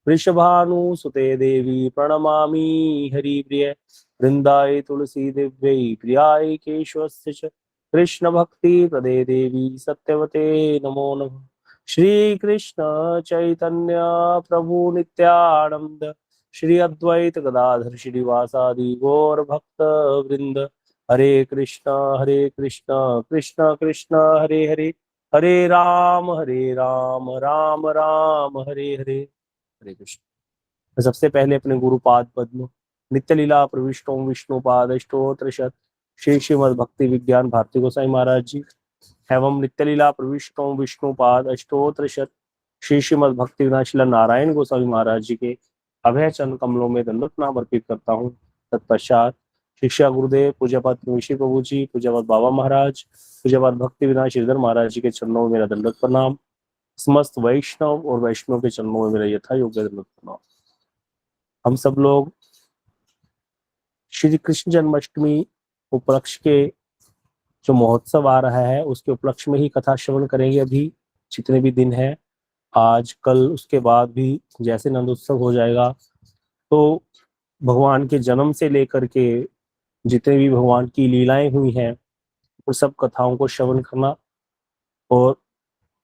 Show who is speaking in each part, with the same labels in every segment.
Speaker 1: वृषभानुसुते देवी प्रणमामि हरिप्रिय। वृंदाय तुलसी दिव्यै प्रियाय केशवस्य च कृष्ण भक्ति प्रदे देवी सत्यवते नमो नमः। श्री कृष्ण चैतन्य प्रभु नित्यानंद श्री अद्वैत गदाधर श्रीवासादि गौर भक्त वृंद। हरे कृष्ण कृष्ण कृष्ण हरे हरे, हरे राम राम राम हरे हरे। हरे कृष्ण। तो सबसे पहले अपने गुरुपाद पद्म नित्य लीला प्रविष्टों विष्णुपाद अष्टोत्र शत श्री श्रीमद भक्ति विज्ञान भारती गोसाई महाराज जी एवं नित्य लीला प्रविष्टों विष्णुपाद अष्टोत्र शत श्री श्रीमद भक्ति विनाशिला नारायण गोसाई महाराज जी के अभय चरण कमलों में दंडवत नाम अर्पित करता हूँ। तत्पश्चात शिक्षा गुरुदेव पूज्यपाद ऋषि प्रभु जी, पूज्यपाद बाबा महाराज, पूज्यपाद भक्ति विनाश श्रीधर महाराज जी के चरणों में मेरा दंडवत प्रणाम। समस्त वैष्णव और वैष्णव के चरणों में मेरा यथा योग्य दंडवत प्रणाम। हम सब लोग श्री कृष्ण जन्माष्टमी उपलक्ष्य के जो महोत्सव आ रहा है उसके उपलक्ष्य में ही कथा श्रवण करेंगे। अभी जितने भी दिन है, आज कल उसके बाद भी जैसे नंद उत्सव हो जाएगा, तो भगवान के जन्म से लेकर के जितने भी भगवान की लीलाएं हुई हैं उन सब कथाओं को श्रवण करना। और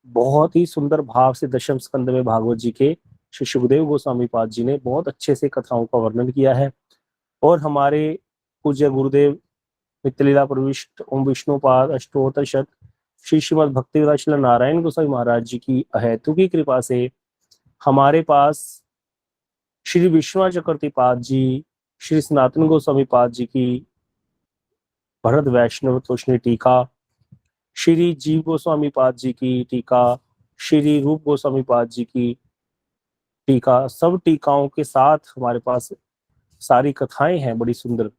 Speaker 1: बहुत ही सुंदर भाव से दशम स्कंद में भागवत जी के श्री सुखदेव गोस्वामी पाद जी ने बहुत अच्छे से कथाओं का वर्णन किया है। और हमारे पूज्य गुरुदेव नित्य लीला प्रविष्ट ओम विष्णुपाद अष्टोत्तर शत श्री श्रीमद भक्ति विलास नारायण गोसाई महाराज जी की अहेतु की कृपा से हमारे पास श्री विश्वनाथ चक्रवर्ती पाद जी, श्री सनातन गोस्वामी पाद जी की भरत वैष्णव तोषणी टीका, श्री जीव गोस्वामी पाद जी की टीका, श्री रूप गोस्वामी पाद जी की टीका, सब टीकाओं के साथ हमारे पास सारी कथाएं हैं बड़ी सुंदर।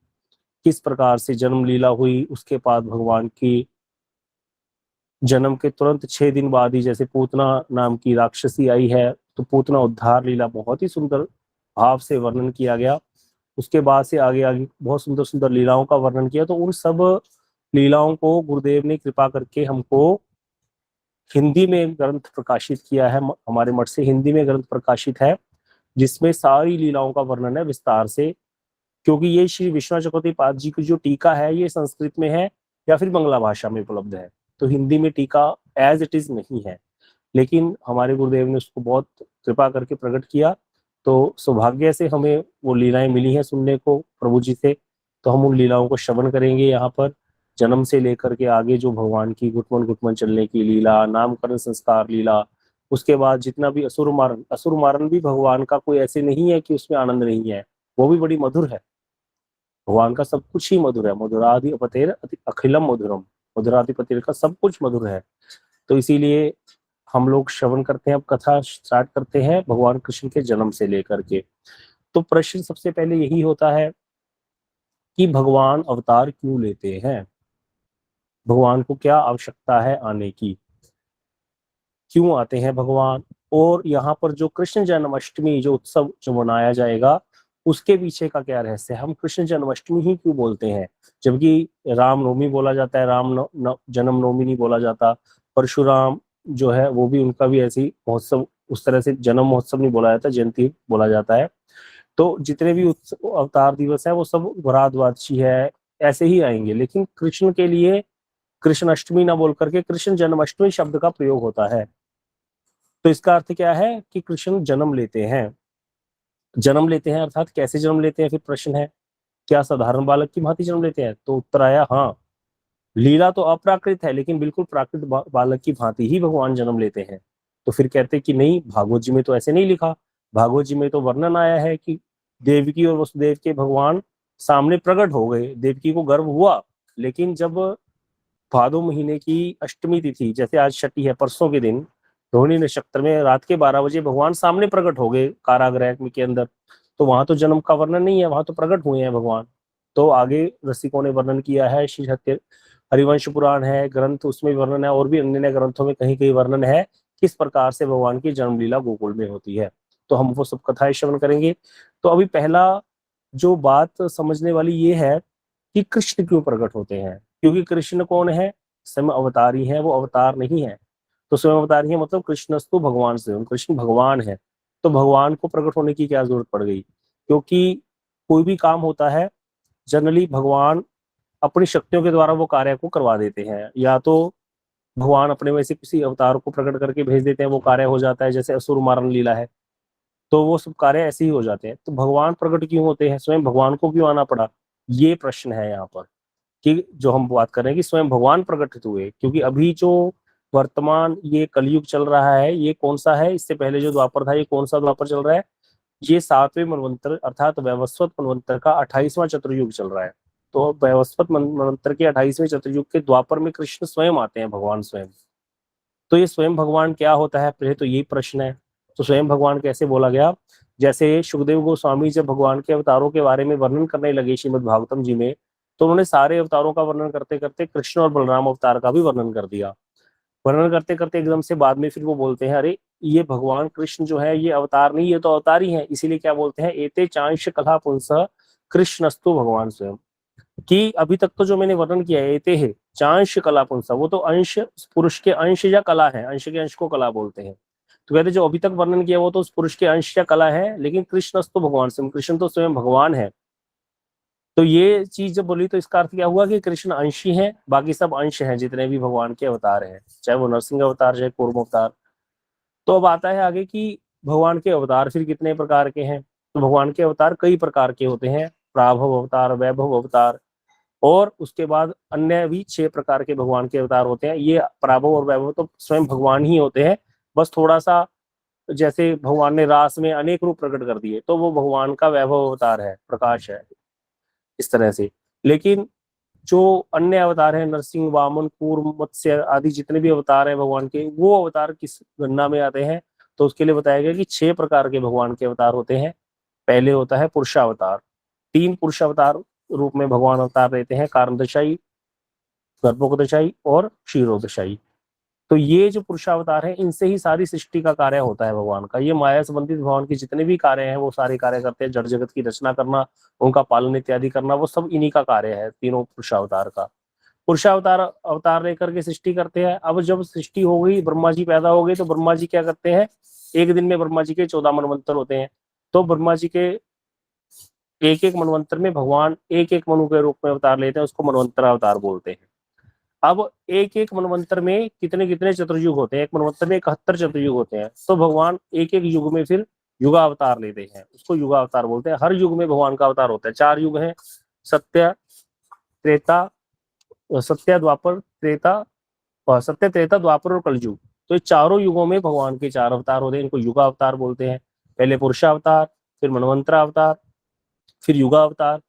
Speaker 1: किस प्रकार से जन्म लीला हुई, उसके बाद भगवान की जन्म के तुरंत 6 दिन बाद ही जैसे पूतना नाम की राक्षसी आई है तो पूतना उद्धार लीला बहुत ही सुंदर भाव से वर्णन किया गया। उसके बाद से आगे आगे बहुत सुंदर सुंदर लीलाओं का वर्णन किया। तो उन सब लीलाओं को गुरुदेव ने कृपा करके हमको हिंदी में ग्रंथ प्रकाशित किया है। हमारे मठ से हिंदी में ग्रंथ प्रकाशित है जिसमें सारी लीलाओं का वर्णन है विस्तार से। क्योंकि ये श्री विश्वनाथ चक्रवर्ती पाद जी की जो टीका है ये संस्कृत में है या फिर बंगला भाषा में उपलब्ध है, तो हिंदी में टीका एज इट इज नहीं है, लेकिन हमारे गुरुदेव ने उसको बहुत कृपा करके प्रकट किया। तो सौभाग्य से हमें वो लीलाएं मिली हैं सुनने को प्रभु जी से, तो हम उन लीलाओं को श्रवण करेंगे यहाँ पर। जन्म से लेकर के आगे जो भगवान की घुटमन घुटमन चलने की लीला, नामकरण संस्कार लीला, उसके बाद जितना भी असुर मारन भी भगवान का कोई ऐसे नहीं है कि उसमें आनंद नहीं है, वो भी बड़ी मधुर है। भगवान का सब कुछ ही मधुर है। मधुराधिपतेर अखिलम मधुरम, मधुराधिपतेर का सब कुछ मधुर है। तो इसीलिए हम लोग श्रवण करते हैं। अब कथा स्टार्ट करते हैं भगवान कृष्ण के जन्म से लेकर के। तो प्रश्न सबसे पहले यही होता है कि भगवान अवतार क्यों लेते हैं, भगवान को क्या आवश्यकता है आने की, क्यों आते हैं भगवान। और यहाँ पर जो कृष्ण जन्माष्टमी जो उत्सव जो मनाया जाएगा उसके पीछे का क्या रहस्य है। हम कृष्ण जन्माष्टमी ही क्यों बोलते हैं जबकि रामनवमी बोला जाता है, जन्मनवमी नहीं बोला जाता। परशुराम जो है वो भी उनका भी ऐसी महोत्सव, उस तरह से जन्म महोत्सव नहीं बोला जाता, जयंती बोला जाता है। तो जितने भी अवतार दिवस है वो सब भारतवासी है, ऐसे ही आएंगे। लेकिन कृष्ण के लिए कृष्ण अष्टमी ना बोल करके कृष्ण जन्माष्टमी शब्द का प्रयोग होता है। तो इसका अर्थ क्या है कि कृष्ण जन्म लेते हैं। जन्म लेते हैं अर्थात कैसे जन्म लेते हैं, फिर प्रश्न है क्या साधारण बालक की भांति जन्म लेते हैं। तो उत्तर आया हाँ, लीला तो अप्राकृत है लेकिन बिल्कुल प्राकृत बालक की भांति ही भगवान जन्म लेते हैं। तो फिर कहते कि नहीं, भागवत जी में तो ऐसे नहीं लिखा। भागवत जी में तो वर्णन आया है कि देवकी और वसुदेव के भगवान सामने प्रकट हो गए, देवकी को गर्व हुआ, लेकिन जब भादो महीने की अष्टमी तिथि, जैसे आज छठी है, परसों के दिन रोहिणी नक्षत्र में रात के 12 बजे भगवान सामने प्रकट हो गए कारागृह के अंदर। तो वहां तो जन्म का वर्णन नहीं है, वहां तो प्रकट हुए हैं भगवान। तो आगे रसिकों ने वर्णन किया है, श्री सत्य हरिवंश पुराण है ग्रंथ, उसमें वर्णन है, और भी अन्य ग्रंथों में कहीं कहीं वर्णन है किस प्रकार से भगवान की जन्म लीला गोकुल में होती है। तो हम वो सब कथाएं श्रवण करेंगे। तो अभी पहला जो बात समझने वाली ये है कि कृष्ण क्यों प्रकट होते हैं। क्योंकि कृष्ण कौन है, स्वयं अवतारी है, वो अवतार नहीं है। तो स्वयं अवतारी है मतलब कृष्णस्तु भगवान, स्वयं कृष्ण भगवान है। तो भगवान को प्रकट होने की क्या जरूरत पड़ गई? क्योंकि कोई भी काम होता है जनरली भगवान अपनी शक्तियों के द्वारा वो कार्य को करवा देते हैं, या तो भगवान अपने में से किसी अवतार को प्रकट करके भेज देते हैं, वो कार्य हो जाता है, जैसे असुर मारन लीला है, तो वो सब कार्य ऐसे ही हो जाते हैं। तो भगवान प्रकट क्यों होते हैं, स्वयं भगवान को क्यों आना पड़ा, ये प्रश्न है यहाँ पर। कि जो हम बात कर रहे हैं कि स्वयं भगवान प्रकट हुए, क्योंकि अभी जो वर्तमान ये कलयुग चल रहा है, ये कौन सा है, इससे पहले जो द्वापर था ये कौन सा द्वापर चल रहा है, ये 7वें मनवंतर अर्थात वैवस्वत मनवंतर का 28वां चतुर्युग चल रहा है। तो वैवस्वत मनवंतर के 28वें चतुर्युग के द्वापर में कृष्ण स्वयं आते हैं, भगवान स्वयं। तो ये स्वयं भगवान क्या होता है, पहले तो यही प्रश्न है। तो स्वयं भगवान कैसे बोला गया, जैसे सुखदेव गोस्वामी जब भगवान के अवतारों के बारे में वर्णन करने लगे श्रीमद् भागवतम जी में, तो उन्होंने सारे अवतारों का वर्णन करते करते कृष्ण और बलराम अवतार का भी वर्णन कर दिया। वर्णन करते करते एकदम से बाद में फिर वो बोलते हैं, अरे ये भगवान कृष्ण जो है ये अवतार नहीं, ये तो अवतार ही है। इसीलिए क्या बोलते हैं, एते चांश कला पुंस कृष्णस्तु भगवान स्वयं। कि अभी तक तो जो मैंने वर्णन किया है, एते है चांश कला पुंस, वो तो अंश, पुरुष के अंश या कला है, अंश के अंश को कला बोलते हैं। तो कहते जो अभी तक वर्णन किया वो तो उस पुरुष के अंश या कला है, लेकिन कृष्णस्तु भगवान स्वयं, कृष्ण तो स्वयं भगवान है। तो ये चीज जब बोली तो इसका अर्थ क्या हुआ कि कृष्ण अंशी हैं, बाकी सब अंश हैं जितने भी भगवान के अवतार हैं, चाहे वो नरसिंह अवतार चाहे कूर्म अवतार। तो अब आता है आगे कि भगवान के अवतार फिर कितने प्रकार के हैं। तो भगवान के अवतार कई प्रकार के होते हैं, प्राभव अवतार, वैभव अवतार, और उसके बाद अन्य भी 6 प्रकार के भगवान के अवतार होते हैं। ये प्राभव और वैभव तो स्वयं भगवान ही होते हैं, बस थोड़ा सा जैसे भगवान ने रास में अनेक रूप प्रकट कर दिए तो वो भगवान का वैभव अवतार है, प्रकाश है, इस तरह से। लेकिन जो अन्य अवतार है, नरसिंह, वामन, कूर्म, मत्स्य आदि जितने भी अवतार हैं भगवान के, वो अवतार किस गणना में आते हैं, तो उसके लिए बताया गया कि 6 प्रकार के भगवान के अवतार होते हैं। पहले होता है पुरुषावतार। 3 पुरुषावतार रूप में भगवान अवतार लेते हैं, कारणदशाई, गर्भोपदशाई और क्षीरोदशाई। तो ये जो पुरुषावतार है, इनसे ही सारी सृष्टि का कार्य होता है भगवान का। ये माया संबंधित भगवान के जितने भी कार्य हैं वो सारे कार्य करते हैं, जड़ जगत की रचना करना, उनका पालन इत्यादि करना, वो सब इन्हीं का कार्य है, तीनों पुरुषावतार का। पुरुषावतार अवतार लेकर के सृष्टि करते हैं। अब जब सृष्टि हो गई, ब्रह्मा जी पैदा हो गए, तो ब्रह्मा जी क्या करते हैं, एक दिन में ब्रह्मा जी के 14 मनवंतर होते हैं। तो ब्रह्मा जी के एक एक मनवंतर में भगवान एक एक मनु के रूप में अवतार लेते हैं, उसको मनवंतर अवतार बोलते हैं। अब एक एक मनवंतर में कितने कितने चतुर्युग होते हैं, एक मनवंतर में 71 चतुर्युग होते हैं। तो भगवान एक एक युग में फिर युगावतार लेते हैं, उसको युगावतार बोलते हैं। हर युग में भगवान का अवतार होता है। 4 युग हैं, सत्य, त्रेता, सत्य द्वापर त्रेता, सत्य त्रेता द्वापर और कलयुग। तो ये चारों युगों में भगवान के 4 अवतार होते हैं, इनको युगावतार बोलते हैं। पहले पुरुषावतार, फिर मनवंतरा अवतार, फिर युगावतार।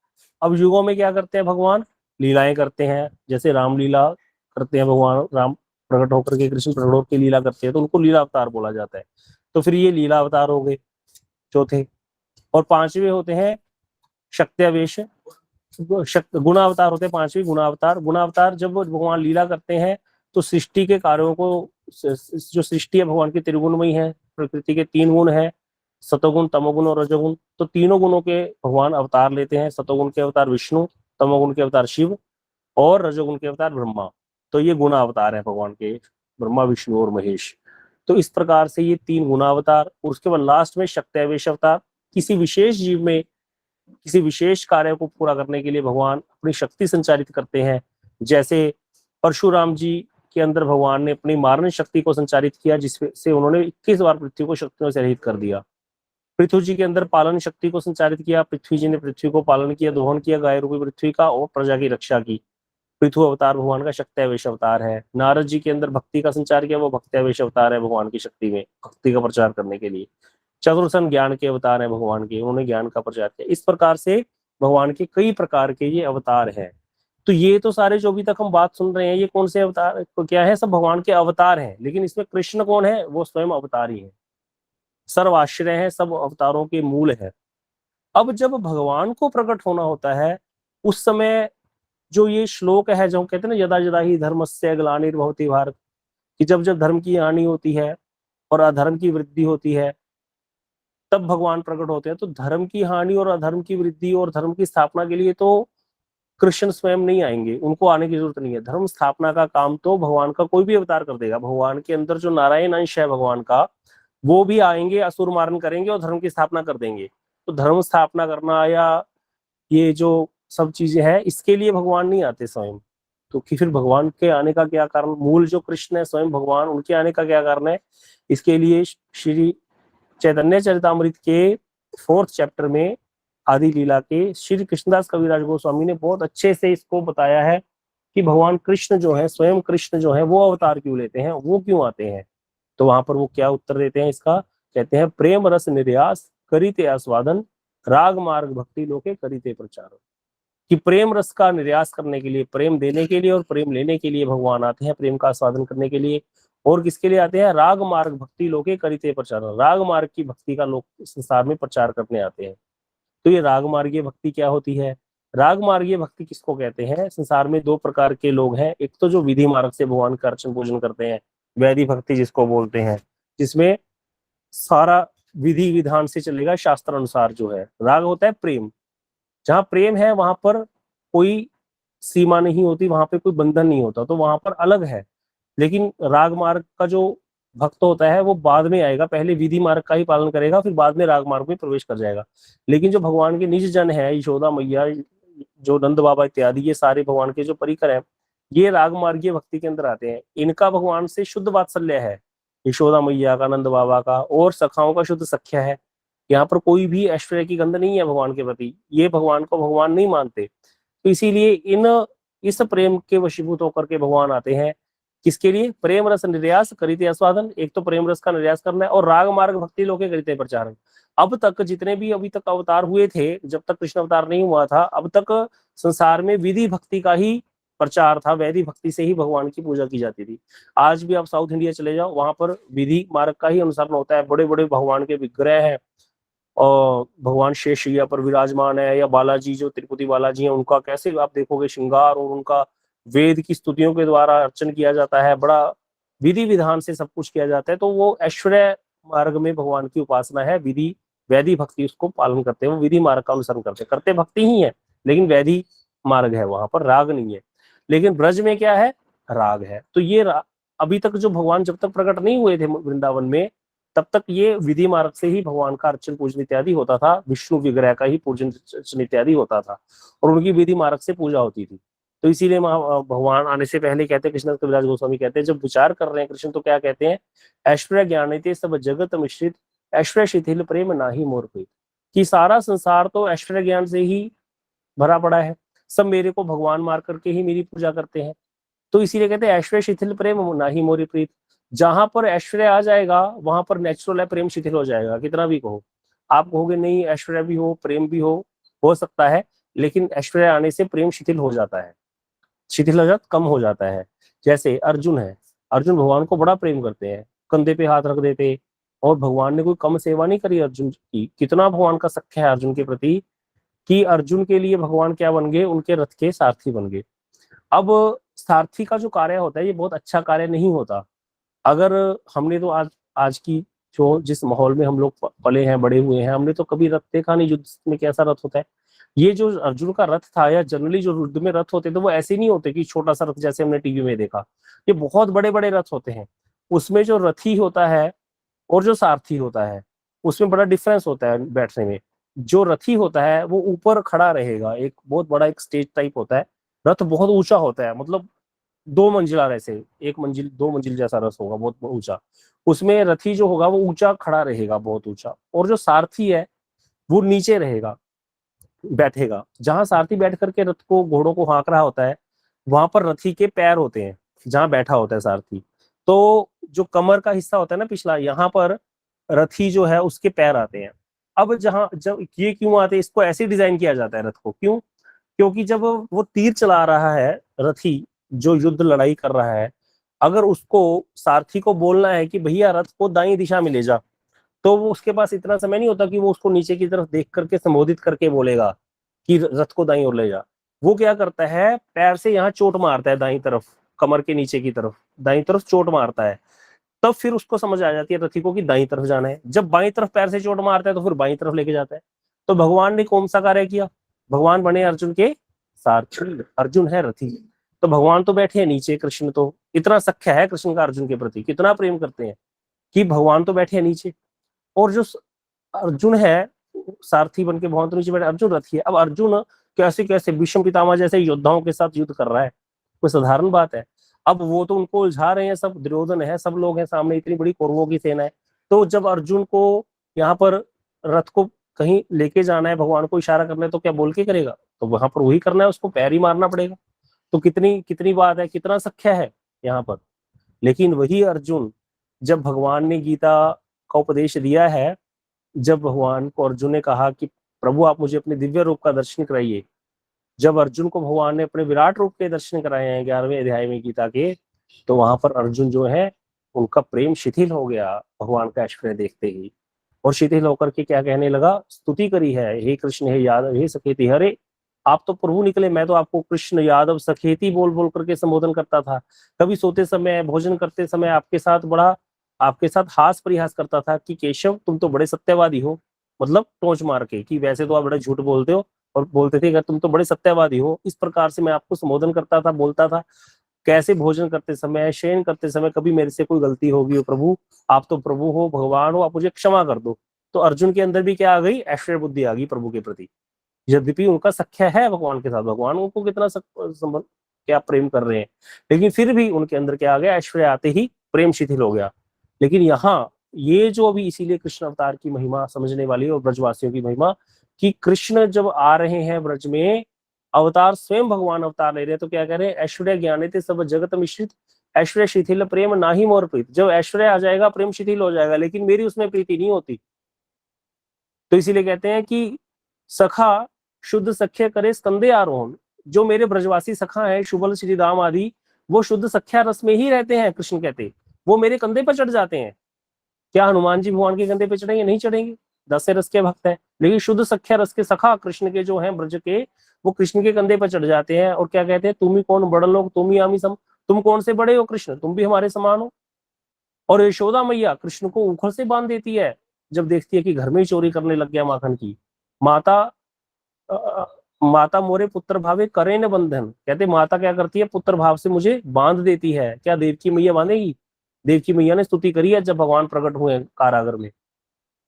Speaker 1: अब युगों में क्या करते हैं भगवान, लीलाएं करते हैं। जैसे रामलीला करते हैं, भगवान राम प्रकट होकर के, कृष्ण प्रकट होकर के लीला करते हैं, तो उनको लीला अवतार बोला जाता है। तो फिर ये लीला अवतार हो गए चौथे। और 5वें होते हैं शक्त्यावेश, गुणावतार होते हैं 5वें गुणावतार। गुणावतार जब भगवान लीला करते हैं तो सृष्टि के कार्यों को, जो सृष्टि है भगवान की त्रिगुणमयी है, प्रकृति के 3 गुण है, सतोगुण, तमोगुण और रजोगुण। तो तीनों गुणों के भगवान अवतार लेते हैं। सतोगुण के अवतार विष्णु, तमोगुण के अवतार शिव और रजोगुण के अवतार ब्रह्मा। तो ये गुण अवतार है भगवान के, ब्रह्मा, विष्णु और महेश। तो इस प्रकार से ये 3 गुणावतार। और उसके बाद लास्ट में शक्त्यावेश अवतार। किसी विशेष जीव में किसी विशेष कार्य को पूरा करने के लिए भगवान अपनी शक्ति संचारित करते हैं। जैसे परशुराम जी के अंदर भगवान ने अपनी मारण शक्ति को संचारित किया, जिससे उन्होंने 21 बार पृथ्वी को शक्तियों से रहित कर दिया। पृथ्वी जी के अंदर पालन शक्ति को संचारित किया, पृथ्वी जी ने पृथ्वी को पालन किया, दोहन किया गाय रूपी पृथ्वी का और प्रजा की रक्षा की। पृथु अवतार भगवान का शक्त्यावेश अवतार है। नारद जी के अंदर भक्ति का संचार किया, वो भक्त्यावेश अवतार है भगवान की शक्ति में, भक्ति का प्रचार करने के लिए। चतुर्सन ज्ञान के अवतार है भगवान के, उन्होंने ज्ञान का प्रचार किया। इस प्रकार से भगवान के कई प्रकार के ये अवतार हैं। तो ये तो सारे जो अभी तक हम बात सुन रहे हैं, ये कौन से अवतार तो क्या है, सब भगवान के अवतार हैं। लेकिन इसमें कृष्ण कौन है, वो स्वयं अवतार ही है, सर्वाश्रय है, सब अवतारों के मूल है। अब जब भगवान को प्रकट होना होता है, उस समय जो ये श्लोक है, जो कहते हैं ना, यदा यदा ही धर्मस्य ग्लानिर्भवति भारत, कि जब जब धर्म की हानि होती है और अधर्म की वृद्धि होती है, तब भगवान प्रकट होते हैं। तो धर्म की हानि और अधर्म की वृद्धि और धर्म की स्थापना के लिए तो कृष्ण स्वयं नहीं आएंगे, उनको आने की जरूरत नहीं है। धर्म स्थापना का काम तो भगवान का कोई भी अवतार कर देगा। भगवान के अंदर जो नारायण अंश है भगवान का, वो भी आएंगे, असुर मारण करेंगे और धर्म की स्थापना कर देंगे। तो धर्म स्थापना करना या ये जो सब चीजें हैं, इसके लिए भगवान नहीं आते स्वयं। तो कि फिर भगवान के आने का क्या कारण, मूल जो कृष्ण है स्वयं भगवान, उनके आने का क्या कारण है? इसके लिए श्री चैतन्य चरितामृत के 4th चैप्टर में आदि लीला के श्री कृष्णदास कविराज गोस्वामी ने बहुत अच्छे से इसको बताया है कि भगवान कृष्ण जो है, स्वयं कृष्ण जो है, वो अवतार क्यों लेते हैं, वो क्यों आते हैं। तो वहां पर वो क्या उत्तर देते हैं इसका, कहते हैं प्रेम रस निर्यास करिते आस्वादन, राग मार्ग भक्ति लोके करिते प्रचार। कि प्रेम रस का निर्यास करने के लिए, प्रेम देने के लिए और प्रेम लेने के लिए भगवान आते हैं, प्रेम का आस्वादन करने के लिए। और किसके लिए आते हैं? राग मार्ग भक्ति लोके करिते प्रचार, राग मार्ग की भक्ति का लोग संसार में प्रचार करने आते हैं। तो ये राग मार्गीय भक्ति क्या होती है? राग मार्गीय भक्ति किसको कहते हैं? संसार में 2 प्रकार के लोग हैं। एक तो जो विधि मार्ग से भगवान का अर्चन पूजन करते हैं, वैदिक भक्ति जिसको बोलते हैं, जिसमें सारा विधि विधान से चलेगा, शास्त्र अनुसार जो है। राग होता है प्रेम, जहां प्रेम है वहां पर कोई सीमा नहीं होती, वहां पे कोई बंधन नहीं होता, तो वहां पर अलग है। लेकिन राग मार्ग का जो भक्त होता है वो बाद में आएगा, पहले विधि मार्ग का ही पालन करेगा, फिर बाद में राग मार्ग में प्रवेश कर जाएगा। लेकिन जो भगवान के निज जन है, यशोदा मैया, जो नंद बाबा इत्यादि, ये सारे भगवान के जो परिकर हैं, ये राग मार्गीय भक्ति के अंदर आते हैं। इनका भगवान से शुद्ध वात्सल्य है, यशोदा मैया का, नंद बाबा का, और सखाओं का शुद्ध सख्य है। यहाँ पर कोई भी ऐश्वर्य की गंध नहीं है भगवान के प्रति, ये भगवान को भगवान नहीं मानते। तो इसीलिए इस प्रेम के वशीभूत होकर के भगवान आते हैं। किसके लिए? प्रेम रस निर्यास करिते आस्वादन, एक तो प्रेम रस का निर्यास करना है, और राग मार्ग भक्ति लोके करिते प्रचारन। अब तक जितने भी अभी तक अवतार हुए थे, जब तक कृष्ण अवतार नहीं हुआ था, अब तक संसार में विधि भक्ति का ही प्रचार था, वैदिक भक्ति से ही भगवान की पूजा की जाती थी। आज भी आप साउथ इंडिया चले जाओ, वहां पर विधि मार्ग का ही अनुसरण होता है। बड़े बड़े भगवान के विग्रह हैं, और भगवान शेषैया पर विराजमान है, या बालाजी जो तिरुपति बालाजी हैं, उनका कैसे आप देखोगे श्रृंगार, और उनका वेद की स्तुतियों के द्वारा अर्चन किया जाता है, बड़ा विधि विधान से सब कुछ किया जाता है। तो वो ऐश्वर्य मार्ग में भगवान की उपासना है, विधि वैधि भक्ति उसको पालन करते हैं, वो विधि मार्ग का अनुसरण करते भक्ति ही है, लेकिन वैधि मार्ग है, वहां पर राग नहीं है। लेकिन ब्रज में क्या है? राग है। तो ये अभी तक जो भगवान जब तक प्रकट नहीं हुए थे वृंदावन में, तब तक ये विधि मार्ग से ही भगवान का अर्चन पूजन इत्यादि होता था, विष्णु विग्रह का ही पूजन अर्चन इत्यादि होता था, और उनकी विधि मार्ग से पूजा होती थी। तो इसीलिए भगवान आने से पहले कहते हैं, कृष्ण कविराज गोस्वामी कहते हैं, जब विचार कर रहे हैं कृष्ण, तो क्या कहते हैं? ऐश्वर्य ज्ञानिते सब जगत मिश्रित, ऐश्वर्य शिथिल प्रेम नाही मोर प्रीत। कि सारा संसार तो ऐश्वर्य ज्ञान से ही भरा पड़ा है, सब मेरे को भगवान मार करके ही मेरी पूजा करते हैं। तो इसीलिए कहते हैं ऐश्वर्य शिथिल प्रेम नाही मोरी प्रीत। जहां पर ऐश्वर्य आ जाएगा, वहां पर नेचुरल है प्रेम शिथिल हो जाएगा, कितना भी कहो। आप कहोगे नहीं ऐश्वर्य भी हो, प्रेम भी हो सकता है, लेकिन ऐश्वर्य आने से प्रेम शिथिल हो जाता है, शिथिल हो जाता, कम हो जाता है। जैसे अर्जुन है, अर्जुन भगवान को बड़ा प्रेम करते हैं, कंधे पे हाथ रख देते, और भगवान ने कोई कम सेवा नहीं करी अर्जुन की। कितना भगवान का सख्य है अर्जुन के प्रति, कि अर्जुन के लिए भगवान क्या बन गए? उनके रथ के सारथी बन गए। अब सारथी का जो कार्य होता है, ये बहुत अच्छा कार्य नहीं होता। अगर हमने तो आज आज की जो जिस माहौल में हम लोग पले हैं, बड़े हुए हैं, हमने तो कभी रथ देखा नहीं युद्ध में कैसा रथ होता है। ये जो अर्जुन का रथ था, या जनरली जो युद्ध में रथ होते थे, वो ऐसे नहीं होते कि छोटा सा रथ जैसे हमने टीवी में देखा। ये बहुत बड़े बड़े रथ होते हैं। उसमें जो रथी होता है और जो सारथी होता है, उसमें बड़ा डिफरेंस होता है बैठने में। जो रथी होता है वो ऊपर खड़ा रहेगा, एक बहुत बड़ा एक स्टेज टाइप होता है, रथ बहुत ऊंचा होता है, मतलब 2 मंजिला, वैसे 1 मंजिल 2 मंजिल जैसा रथ होगा, बहुत ऊंचा। उसमें रथी जो होगा वो ऊंचा खड़ा रहेगा, बहुत ऊंचा। और जो सारथी है वो नीचे रहेगा, बैठेगा। जहां सारथी बैठ करके रथ को, घोड़ों को हाँक रहा होता है, वहां पर रथी के पैर होते हैं, जहां बैठा होता है सारथी। तो जो कमर का हिस्सा होता है ना पिछला, यहाँ पर रथी जो है उसके पैर आते हैं। अब जब ये क्यों आते हैं, इसको ऐसे डिजाइन किया जाता है रथ को, क्यों? क्योंकि जब वो तीर चला रहा है रथी, जो युद्ध लड़ाई कर रहा है, अगर उसको सारथी को बोलना है कि भैया रथ को दाई दिशा में ले जा, तो वो उसके पास इतना समय नहीं होता कि वो उसको नीचे की तरफ देख करके संबोधित करके बोलेगा कि रथ को दाई ओर ले जा। वो क्या करता है, पैर से यहाँ चोट मारता है दाई तरफ, कमर के नीचे की तरफ दाई तरफ चोट मारता है। तब फिर उसको समझ आ जाती है रथी को कि दाई तरफ जाना है। जब बाई तरफ पैर से चोट मारता है तो फिर बाई तरफ लेके जाता है। तो भगवान ने कौन सा कार्य किया? भगवान बने अर्जुन के सारथी, अर्जुन है रथी। तो भगवान तो बैठे हैं नीचे, कृष्ण तो इतना सख्य है कृष्ण का अर्जुन के प्रति, कितना प्रेम करते हैं। कि भगवान तो बैठे हैं नीचे, और जो अर्जुन है सारथी बन के, भगवान तो नीचे बैठे, अर्जुन रथी है। अब अर्जुन कैसे कैसे भीष्म पितामह जैसे योद्धाओं के साथ युद्ध कर रहा है, कोई साधारण बात है। अब वो तो उनको उलझा रहे हैं, सब दुर्योधन है, सब लोग हैं सामने, इतनी बड़ी कौरवों की सेना है। तो जब अर्जुन को यहाँ पर रथ को कहीं लेके जाना है, भगवान को इशारा करना है, तो क्या बोल के करेगा? तो वहां पर वही करना है, उसको पैर ही मारना पड़ेगा। तो कितनी कितनी बात है, कितना सख्य है यहाँ पर। लेकिन वही अर्जुन, जब भगवान ने गीता का उपदेश दिया है, जब भगवान को अर्जुन ने कहा कि प्रभु आप मुझे अपने दिव्य रूप का दर्शन कराइए, जब अर्जुन को भगवान ने अपने विराट रूप के दर्शन कराए हैं 11वें अध्याय में गीता के, तो वहां पर अर्जुन जो है उनका प्रेम शिथिल हो गया भगवान का ऐश्वर्य देखते ही। और शिथिल होकर के क्या कहने लगा, स्तुति करी है, हे कृष्ण हे यादव हे सखेती, हरे आप तो प्रभु निकले, मैं तो आपको कृष्ण यादव सखेती बोल बोल करके संबोधन करता था। कभी सोते समय, भोजन करते समय आपके साथ हास परिहास करता था कि केशव तुम तो बड़े सत्यवादी हो, मतलब टोंच मार के कि वैसे तो आप बड़ा झूठ बोलते हो, और बोलते थे कि तुम तो बड़े सत्यवादी हो। इस प्रकार से मैं आपको संबोधन करता था, बोलता था। कैसे भोजन करते समय, शयन करते समय कभी मेरे से कोई गलती होगी हो प्रभु, आप तो प्रभु हो, भगवान हो, आप मुझे क्षमा कर दो। तो अर्जुन के अंदर भी क्या आ गई, ऐश्वर्य बुद्धि आ गई प्रभु के प्रति। यद्यपि उनका सख्य है भगवान के साथ, भगवान उनको कितना क्या प्रेम कर रहे हैं, लेकिन फिर भी उनके अंदर क्या आ गया, ऐश्वर्य आते ही प्रेम शिथिल हो गया। लेकिन यहाँ ये जो अभी, इसीलिए कृष्ण अवतार की महिमा समझने वाली और ब्रजवासियों की महिमा, कि कृष्ण जब आ रहे हैं ब्रज में, अवतार स्वयं भगवान अवतार ले रहे हैं, तो क्या कह रहे हैं, ऐश्वर्य ज्ञानित सब जगत मिश्रित, ऐश्वर्य शिथिल प्रेम ना ही मोर प्रीत। जब ऐश्वर्य आ जाएगा प्रेम शिथिल हो जाएगा, लेकिन मेरी उसमें प्रीति नहीं होती। तो इसीलिए कहते हैं कि सखा शुद्ध सख्य करे स्कंदे आरोहण। जो मेरे ब्रजवासी सखा हैं, शुभल श्रीराम आदि, वो शुद्ध सख्या रस में ही रहते हैं। कृष्ण कहते वो मेरे कंधे पर चढ़ जाते हैं। क्या हनुमान जी भगवान के कंधे पे चढ़ेंगे? नहीं चढ़ेंगे, 10 रस के भक्त हैं। लेकिन शुद्ध सख्या रस के सखा कृष्ण के जो हैं ब्रज के, वो कृष्ण के कंधे पर चढ़ जाते हैं और क्या कहते हैं, तुम ही कौन बड़ लोग, तुम ही आमी सम, तुम कौन से बड़े हो कृष्ण, तुम भी हमारे समान हो। और यशोदा मैया कृष्ण को उखल से बांध देती है, जब देखती है कि घर में ही चोरी करने लग गया माखन की। माता माता मोरे पुत्र भावे करे न बंधन। कहते माता क्या करती है, पुत्र भाव से मुझे बांध देती है। क्या देवकी मैया बांधेगी? देवकी मैया ने स्तुति करी है जब भगवान प्रकट हुए कारागर में,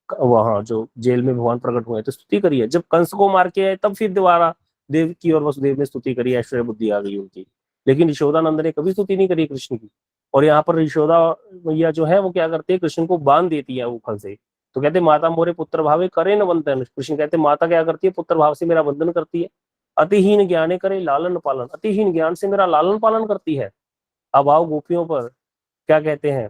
Speaker 1: वहां जो जेल में भगवान प्रकट हुए, तो स्तुति करी है। जब कंस को मार के आए तब फिर दोबारा देवकी और वसुदेव ने स्तुति करी, ऐश्वर्य बुद्धि आ गई उनकी। लेकिन यशोदानंद ने कभी स्तुति नहीं करी कृष्ण की। और यहाँ पर यशोदा मैया जो है वो क्या करते हैं, कृष्ण को बांध देती है उखल से। तो कहते माता मोरे पुत्र भावे करे न बंधन। कृष्ण कहते माता क्या करती है, पुत्र भाव से मेरा बंधन करती है। अतिहीन ज्ञाने करे लालन पालन, अतिहीन ज्ञान से मेरा लालन पालन करती है। अब आओ गोपियों पर, क्या कहते हैं,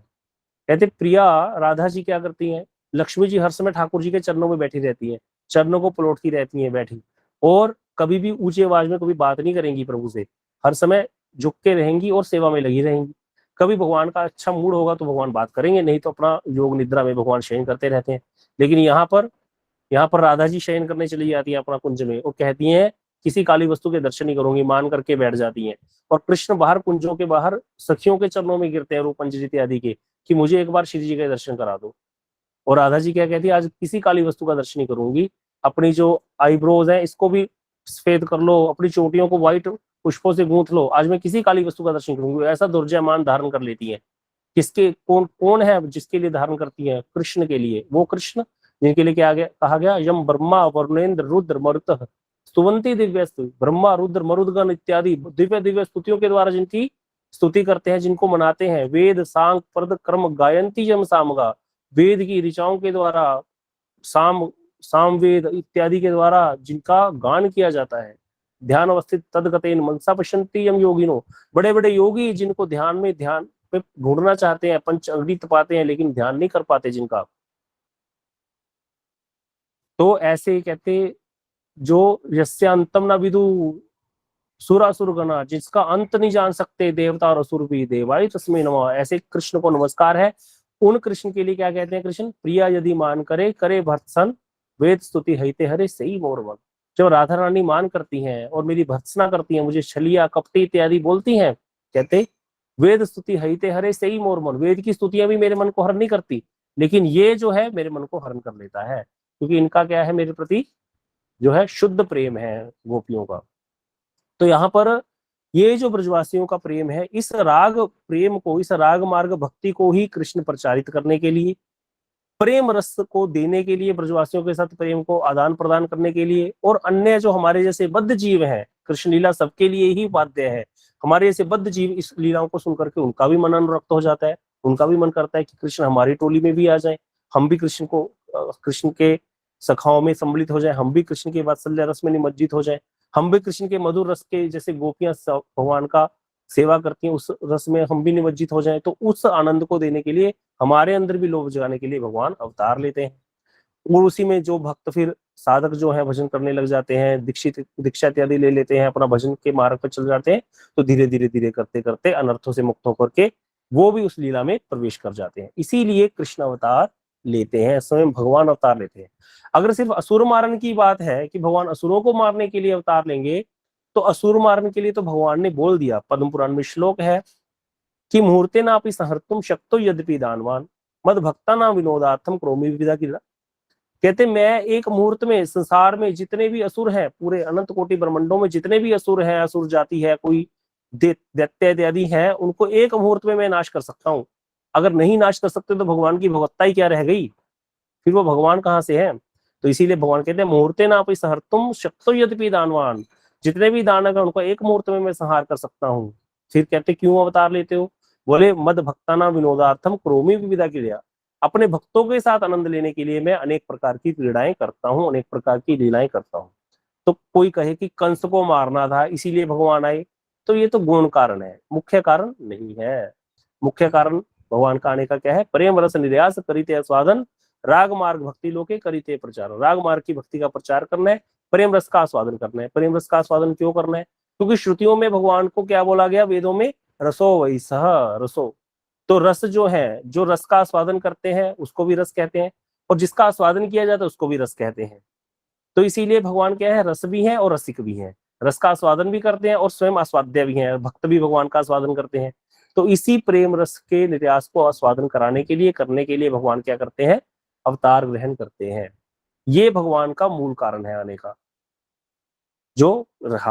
Speaker 1: कहते प्रिया राधा जी क्या करती हैं, लक्ष्मी जी हर समय ठाकुर जी के चरणों में बैठी रहती हैं, चरणों को पलटती रहती हैं बैठी, और कभी भी ऊंची आवाज में कभी बात नहीं करेंगी प्रभु से, हर समय झुक के रहेंगी और सेवा में लगी रहेंगी। कभी भगवान का अच्छा मूड होगा तो भगवान बात करेंगे, नहीं तो अपना योग निद्रा में भगवान शयन करते रहते हैं। लेकिन यहाँ पर राधा जी शयन करने चली जाती है अपना कुंज में, और कहती हैं किसी काली वस्तु के दर्शन नहीं करूंगी, मान करके बैठ जाती हैं। और कृष्ण बाहर कुंजों के बाहर सखियों के चरणों में गिरते हैं, रूपंजलि इत्यादि के, कि मुझे एक बार श्री जी के दर्शन करा दो। और राधा जी क्या कहती है, आज किसी काली वस्तु का दर्शन नहीं करूंगी, अपनी जो आईब्रोज है इसको भी सफेद कर लो, अपनी चोटियों को व्हाइट पुष्पों से गूंथ लो, आज मैं किसी काली वस्तु का दर्शन करूंगी। ऐसा दुर्जयमान धारण कर लेती है। किसके, कौन कौन है जिसके लिए धारण करती है? कृष्ण के लिए। वो कृष्ण जिनके लिए क्या कहा गया, यम ब्रह्मा वरुणेन्द्र रुद्र मरुत स्तुवंती दिव्य स्तु, ब्रह्मा रुद्र मरुदगण इत्यादि दिव्य दिव्य स्तुतियों के द्वारा जिनकी स्तुति करते हैं, जिनको मनाते हैं, वेद सांग पर्द कर्म गायंती यम सामगा, वेद की ऋचाओं के द्वारा, साम सामवेद इत्यादि के द्वारा जिनका गान किया जाता है, ध्यान अवस्थित तदगतेन मनसा पश्यन्ति यम योगिनो, बड़े बड़े योगी जिनको ध्यान पे ढूंढना चाहते हैं, पंच अंगुली तपाते हैं लेकिन ध्यान नहीं कर पाते जिनका, तो ऐसे कहते जो यस्यांतम न विदु सुरासुर गणा, जिसका अंत नहीं जान सकते देवता और असुर भी, देवाय तस्मै नमः, ऐसे कृष्ण को नमस्कार है। उन कृष्ण के लिए क्या कहते हैं, कृष्ण प्रिया यदि मान करे करे भर्त्सन, वेद स्तुति हईते हरे सही मोर मन। जब राधा रानी मान करती हैं और मेरी भर्त्सना करती हैं, मुझे छलिया कपटी इत्यादि बोलती हैं, कहते वेद स्तुति हईते हरे सही मोर मन, वेद की स्तुतियां भी मेरे मन को हरण नहीं करती, लेकिन ये जो है मेरे मन को हरण कर लेता है, क्योंकि इनका क्या है, मेरे प्रति जो है शुद्ध प्रेम है गोपियों का। तो यहाँ पर ये जो ब्रजवासियों का प्रेम है, इस राग प्रेम को, इस राग मार्ग भक्ति को ही कृष्ण प्रचारित करने के लिए, प्रेम रस को देने के लिए, ब्रजवासियों के साथ प्रेम को आदान प्रदान करने के लिए, और अन्य जो हमारे जैसे बद्ध जीव हैं, कृष्ण लीला सबके लिए ही बाध्य है। हमारे जैसे बद्ध जीव इस लीलाओं को सुनकर के उनका भी मन अनुरक्त हो जाता है, उनका भी मन करता है कि कृष्ण हमारी टोली में भी आ जाए, हम भी कृष्ण को, कृष्ण के सखाओं में सम्मिलित हो जाए, हम भी कृष्ण के वात्सल्य रस में निमज्जित हो जाए, हम भी कृष्ण के मधुर रस के, जैसे गोपियां भगवान का सेवा करती हैं, उस रस में हम भी निमज्जित हो जाए। तो उस आनंद को देने के लिए, हमारे अंदर भी लोभ जगाने के लिए भगवान अवतार लेते हैं। और उसी में जो भक्त फिर साधक जो है भजन करने लग जाते हैं, दीक्षा इत्यादि ले लेते हैं, अपना भजन के मार्ग पर चल जाते हैं, तो धीरे धीरे धीरे करते करते अनर्थों से मुक्त होकर के वो भी उस लीला में प्रवेश कर जाते हैं। इसीलिए कृष्ण अवतार लेते हैं, स्वयं भगवान अवतार लेते हैं। अगर सिर्फ असुर मारन की बात है कि भगवान असुरों को मारने के लिए अवतार लेंगे, तो असुर मारने के लिए तो भगवान ने बोल दिया, पद्म पुराण में श्लोक है कि मुहूर्ते नापि संहर्तुम शक्तो यद्यपि दानवान मद भक्ता नाम विनोदार्थम करोमि विविधा की। कहते मैं एक मुहूर्त में संसार में जितने भी असुर हैं, पूरे अनंत कोटि ब्रह्मंडों में जितने भी असुर हैं, असुर जाति है, कोई दैत्य इत्यादि है, उनको एक मुहूर्त में मैं नाश कर सकता हूँ। अगर नहीं नाश कर सकते तो भगवान की भगवत्ता ही क्या रह गई, फिर वो भगवान कहाँ से है। तो इसीलिए भगवान कहते हैं मुहूर्ते ना अपि संहर्तुम शक्तो यद्यपि दानवान, जितने भी दानव है उनको एक मुहूर्त में मैं संहार कर सकता हूँ। फिर कहते क्यों अवतार लेते हो, बोले मद भक्ताना विनोदार्थम करोमि विविधा क्रीड़ा, अपने भक्तों के साथ आनंद लेने के लिए मैं अनेक प्रकार की क्रीड़ाएं करता हूँ, अनेक प्रकार की लीलाएं करता हूँ। तो कोई कहे कि कंस को मारना था इसीलिए भगवान आए, तो ये तो गुण कारण है, मुख्य कारण नहीं है। मुख्य कारण भगवान का आने का क्या है, प्रेम रस निर्यास करिते आस्वादन राग मार्ग भक्ति लोके करिते प्रचार। राग मार्ग की भक्ति का प्रचार करना है, प्रेम रस का आस्वादन करना है। प्रेम रस का आस्वादन क्यों करना है, क्योंकि श्रुतियों में भगवान को क्या बोला गया, वेदों में रसो वही सह रसो। तो रस जो है, जो रस का आस्वादन करते हैं उसको भी रस कहते हैं, और जिसका आस्वादन किया जाता है उसको भी रस कहते हैं। तो इसीलिए भगवान क्या है, रस भी है और रसिक भी है, रस का आस्वादन भी करते हैं और स्वयं आस्वाद्य भी हैं, भक्त भी भगवान का आस्वादन करते हैं। तो इसी प्रेम रस के निर्यास को आस्वादन कराने के लिए, करने के लिए भगवान क्या करते हैं, अवतार ग्रहण करते हैं। ये भगवान का मूल कारण है आने का, जो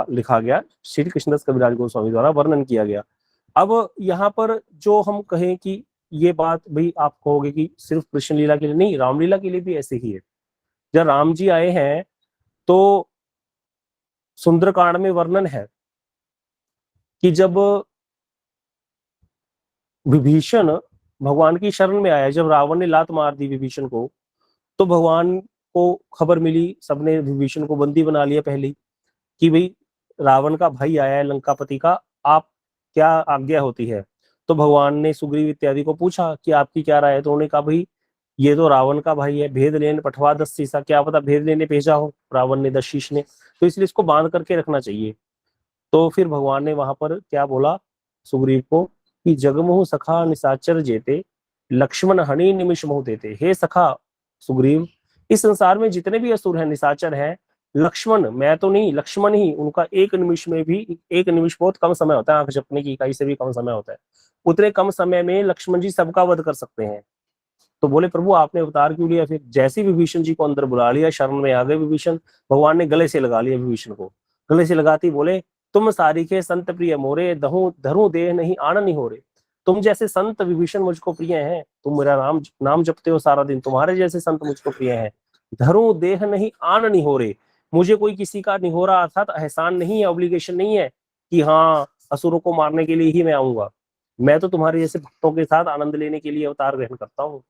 Speaker 1: लिखा गया श्री कृष्णदास कविराज गोस्वामी द्वारा वर्णन किया गया। अब यहाँ पर जो हम कहें कि ये बात भाई आप कहोगे कि सिर्फ कृष्ण लीला के लिए नहीं, रामलीला के लिए भी ऐसे ही है। जब राम जी आए हैं तो सुंदरकांड में वर्णन है कि जब विभीषण भगवान की शरण में आया, जब रावण ने लात मार दी विभीषण को, तो भगवान को खबर मिली, सबने विभीषण को बंदी बना लिया पहले कि भाई रावण का भाई आया है लंकापति का, आप क्या आज्ञा होती है। तो भगवान ने सुग्रीव इत्यादि को पूछा कि आपकी क्या राय है, तो उन्होंने कहा भाई ये तो रावण का भाई है, भेद लेने पठवा 10 शीशा, क्या पता भेद लेने भेजा हो रावण ने 10 शीश ने, तो इसलिए इसको बांध करके रखना चाहिए। तो फिर भगवान ने वहां पर क्या बोला सुग्रीव को कि जगमुह सखा निशाचर जेते लक्ष्मण हनि निमिष मोह देते। हे सखा सुग्रीव, इस संसार में जितने भी असुर हैं, निशाचर हैं, लक्ष्मण, मैं तो नहीं, लक्ष्मण ही उनका एक निमिष में भी, एक निमिष बहुत कम समय होता है, आंख झपकने की इकाई से भी कम समय होता है, उतने कम समय में लक्ष्मण जी सबका वध कर सकते हैं। तो बोले प्रभु आपने अवतार क्यों लिया। फिर जैसे विभीषण जी को अंदर बुला लिया, शरण में आ गए विभीषण, भगवान ने गले से लगा लिया विभीषण को, गले से लगाती बोले तुम सारिखे संत प्रिय मोरे दहु धरु देह नहीं आन नहीं हो रे। तुम जैसे संत विभीषण मुझको प्रिय हैं, तुम मेरा नाम जपते हो सारा दिन, तुम्हारे जैसे संत मुझको प्रिय हैं। धरु देह नहीं आन नहीं हो रे, मुझे कोई किसी का निहोरा अर्थात एहसान नहीं है, ऑब्लिगेशन नहीं है कि हाँ असुरों को मारने के लिए ही मैं आऊंगा, मैं तो तुम्हारे जैसे भक्तों के साथ आनंद लेने के लिए अवतार ग्रहण करता हूँ।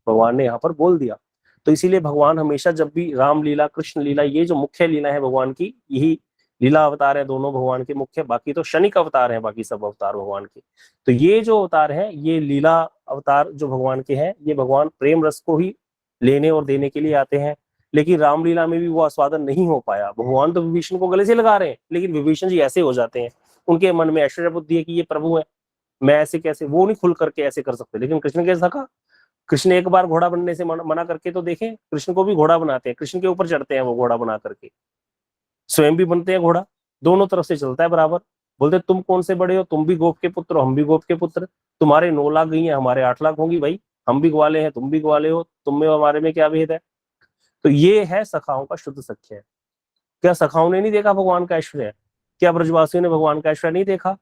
Speaker 1: भगवान ने यहाँ पर बोल दिया। तो इसीलिए भगवान हमेशा जब भी रामलीला कृष्ण लीला, ये जो मुख्य लीला है भगवान की, यही लीला अवतार है दोनों भगवान के मुख्य, बाकी तो क्षणिक अवतार है, बाकी सब अवतार भगवान के। तो ये जो अवतार है, ये लीला अवतार जो भगवान के हैं, ये भगवान प्रेम रस को ही लेने और देने के लिए आते हैं। लेकिन रामलीला में भी वो आस्वादन नहीं हो पाया। भगवान तो विभीषण को गले से लगा रहे हैं, लेकिन विभीषण जी ऐसे हो जाते हैं, उनके मन में ऐश्वर्य बुद्धि है कि ये प्रभु है, मैं ऐसे कैसे, वो नहीं खुल करके ऐसे कर सकते। लेकिन कृष्ण कैसा था, कृष्ण एक बार घोड़ा बनने से मना करके तो देखें, कृष्ण को भी घोड़ा बनाते हैं, कृष्ण के ऊपर चढ़ते हैं वो घोड़ा बना करके, स्वयं भी बनते हैं घोड़ा, दोनों तरफ से चलता है बराबर। बोलते तुम कौन से बड़े हो, तुम भी गोप के पुत्र हो, हम भी गोप के पुत्र, तुम्हारे 9 लाख गई है, हमारे 8 लाख होंगी भाई, हम भी ग्वाले हैं, तुम भी ग्वाले हो, तुम में हमारे में क्या भेद है। तो ये है सखाओं का शुद्ध सख्य है। क्या सखाओं ने नहीं देखा भगवान का ऐश्वर्य, क्या ब्रजवासियों ने भगवान का ऐश्वर्य नहीं देखा?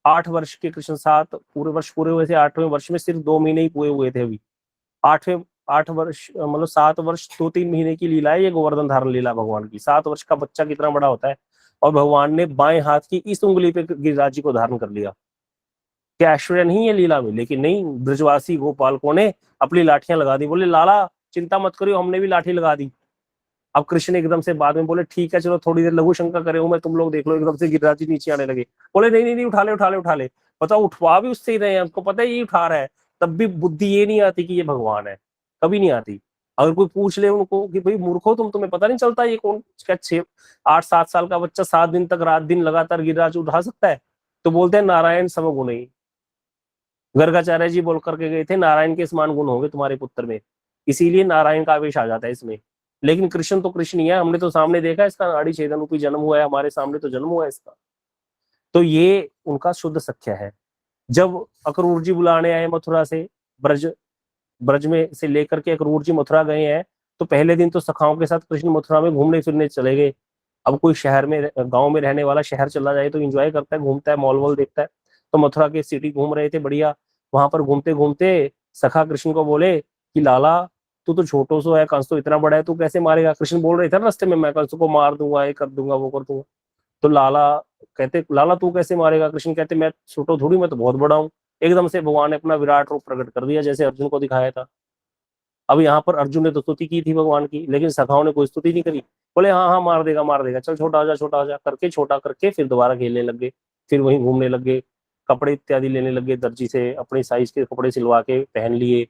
Speaker 1: 8 वर्ष के कृष्ण, 7 वर्ष पूरे हुए थे, 8वें वर्ष में सिर्फ 2 महीने ही पूरे हुए थे अभी। 8 वर्ष मतलब 7 वर्ष 2-3 महीने की लीला है ये गोवर्धन धारण लीला भगवान की। 7 वर्ष का बच्चा कितना बड़ा होता है, और भगवान ने बाएं हाथ की इस उंगली पे गिरिराज जी को धारण कर लिया। क्या ऐश्वर्य नहीं है लीला में? लेकिन नहीं, ब्रजवासी गोपालकों ने अपनी लाठियां लगा दी, बोले लाला चिंता मत करियो, हमने भी लाठी लगा दी। अब कृष्ण एकदम से बाद में बोले ठीक है चलो थोड़ी देर लघु शंका करे हूं मैं, तुम लोग देख लो। एकदम से गिरिराज जी नीचे आने लगे, बोले नहीं नहीं नहीं, उठा ले उठा ले उठा ले। पता उठवा भी उससे ही रहे हैं, हमको पता है यही उठा रहा है, तब भी बुद्धि ये नहीं आती कि ये भगवान है, कभी नहीं आती। अगर कोई पूछ ले उनको कि भाई मूर्खो तुम, तुम्हें पता नहीं चलता ये कौन, क्या 6-8-7 साल का बच्चा 7 दिन तक रात दिन लगातार गिरिराज उठा सकता है? तो बोलते हैं नारायण समगुण ही। गर्गाचार्य जी बोल करके गए थे नारायण के समान गुण होंगे तुम्हारे पुत्र में, इसीलिए नारायण का आवेश आ जाता है इसमें। लेकिन कृष्ण तो कृष्ण ही है, हमने तो सामने देखा इसका नाड़ी छेदन रूपी जन्म हुआ है, हमारे सामने तो जन्म हुआ है इसका। तो ये उनका शुद्ध सख्य है। जब अक्रूर जी बुलाने आए मथुरा से, ब्रज ब्रज में से लेकर के अक्रूर जी मथुरा गए हैं, तो पहले दिन तो सखाओं के साथ कृष्ण मथुरा में घूमने फिरने चले गए। अब कोई शहर में, गांव में रहने वाला शहर चला जाए तो एंजॉय करता है, घूमता है, मॉल वॉल देखता है। तो मथुरा के सिटी घूम रहे थे बढ़िया। वहां पर घूमते घूमते सखा कृष्ण को बोले कि लाला तू तो छोटो सो है, कंस तो इतना बड़ा है, तू कैसे मारेगा? कृष्ण बोल रहे थे ना रास्ते में, मैं कंस को मार दूंगा, ये कर दूंगा, वो कर दूंगा। तो लाला कहते लाला तू कैसे मारेगा? कृष्ण कहते मैं छोटो थोड़ी, मैं तो बहुत बड़ा हूँ। एकदम से भगवान ने अपना विराट रूप प्रकट कर दिया, जैसे अर्जुन को दिखाया था। अब यहाँ पर अर्जुन ने तो स्तुति की थी भगवान की, लेकिन सखाओं ने कोई स्तुति नहीं करी। बोले हाँ हाँ मार देगा, चल छोटा हो जा, छोटा हो जा करके, छोटा करके फिर दोबारा खेलने लग गए। फिर वहीं घूमने लग गए, कपड़े इत्यादि लेने लग गए, दर्जी से अपनी साइज के कपड़े सिलवा के पहन लिए,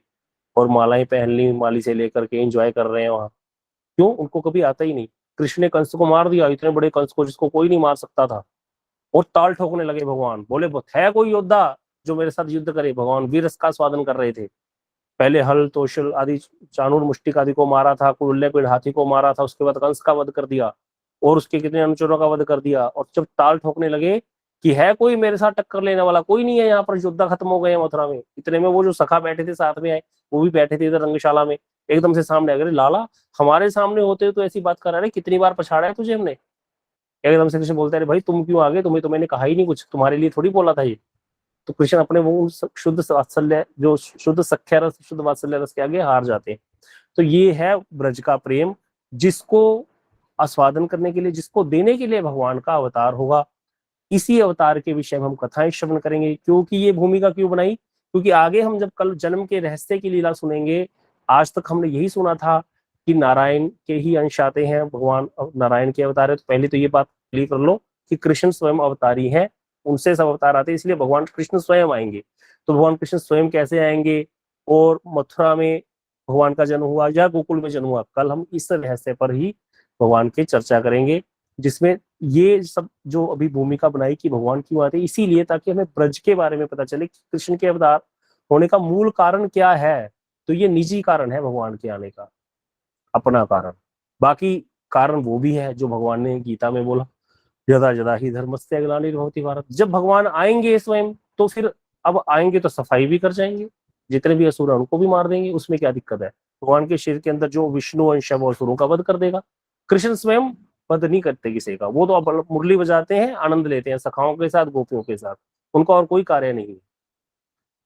Speaker 1: और मालाएं पहन ली, माली से लेकर के एंजॉय कर रहे हैं वहां। क्यों? उनको कभी आता ही नहीं। कृष्ण ने कंस को मार दिया, इतने बड़े कंस को जिसको कोई नहीं मार सकता था, और ताल ठोकने लगे भगवान। बोले है कोई योद्धा जो मेरे साथ युद्ध करे? भगवान वीर रस का स्वादन कर रहे थे। पहले हल तोशल आदि चाणूर मुष्टिक आदि को मारा था, कुल्ले पेड़ हाथी को मारा था, उसके बाद कंस का वध कर दिया, और उसके कितने अनुचरों का वध कर दिया। और जब ताल ठोकने लगे कि है कोई मेरे साथ टक्कर लेने वाला, कोई नहीं है यहाँ पर, योद्धा खत्म हो गए हैं मथुरा में। इतने में वो जो सखा बैठे थे साथ में आए, वो भी बैठे थे इधर रंगशाला में, एकदम से सामने आ गए, लाला हमारे सामने होते तो ऐसी बात कर रहे, कितनी बार पछाड़ा है तुझे हमने। एकदम से कृष्ण बोलते हैं भाई तुम क्यों आ गए, तुम्हें तो मैंने कहा ही नहीं कुछ, तुम्हारे लिए थोड़ी बोला था ये। तो कृष्ण अपने वो शुद्ध वात्सल्य, जो शुद्ध सख्य रस, शुद्ध वात्सल्य रस के आगे हार जाते हैं। तो ये है ब्रज का प्रेम, जिसको आस्वादन करने के लिए, जिसको देने के लिए भगवान का अवतार होगा। इसी अवतार के विषय में हम कथाएं श्रवण करेंगे। क्योंकि ये भूमिका क्यों बनाई? क्योंकि आगे हम जब कल जन्म के रहस्य की लीला सुनेंगे, आज तक हमने यही सुना था कि नारायण के ही अंश आते हैं, भगवान नारायण के अवतार है। तो पहले तो ये बात क्लियर कर लो कि कृष्ण स्वयं अवतारी है, उनसे सब अवतार आते हैं, इसलिए भगवान कृष्ण स्वयं आएंगे। तो भगवान कृष्ण स्वयं कैसे आएंगे, और मथुरा में भगवान का जन्म हुआ या गोकुल में जन्म हुआ, कल हम इस रहस्य पर ही भगवान की चर्चा करेंगे। जिसमें ये सब जो अभी भूमिका बनाई कि भगवान क्यों आते, इसीलिए ताकि हमें ब्रज के बारे में पता चले कि कृष्ण के अवतार होने का मूल कारण क्या है। तो ये निजी कारण है भगवान के आने का, अपना कारण। बाकी कारण वो भी है जो भगवान ने गीता में बोला, यदा यदा ही धर्मस्य ग्लानिर्भवति भारत। जब भगवान आएंगे स्वयं, तो फिर अब आएंगे तो सफाई भी कर जाएंगे, जितने भी असुर हैं उनको भी मार देंगे, उसमें क्या दिक्कत है? भगवान के शरीर के अंदर जो विष्णु अंश है वो असुरों का वध कर देगा। कृष्ण स्वयं वध नहीं करते किसी का, वो तो अब मुरली बजाते हैं, आनंद लेते हैं सखाओं के साथ, गोपियों के साथ, उनका और कोई कार्य नहीं है।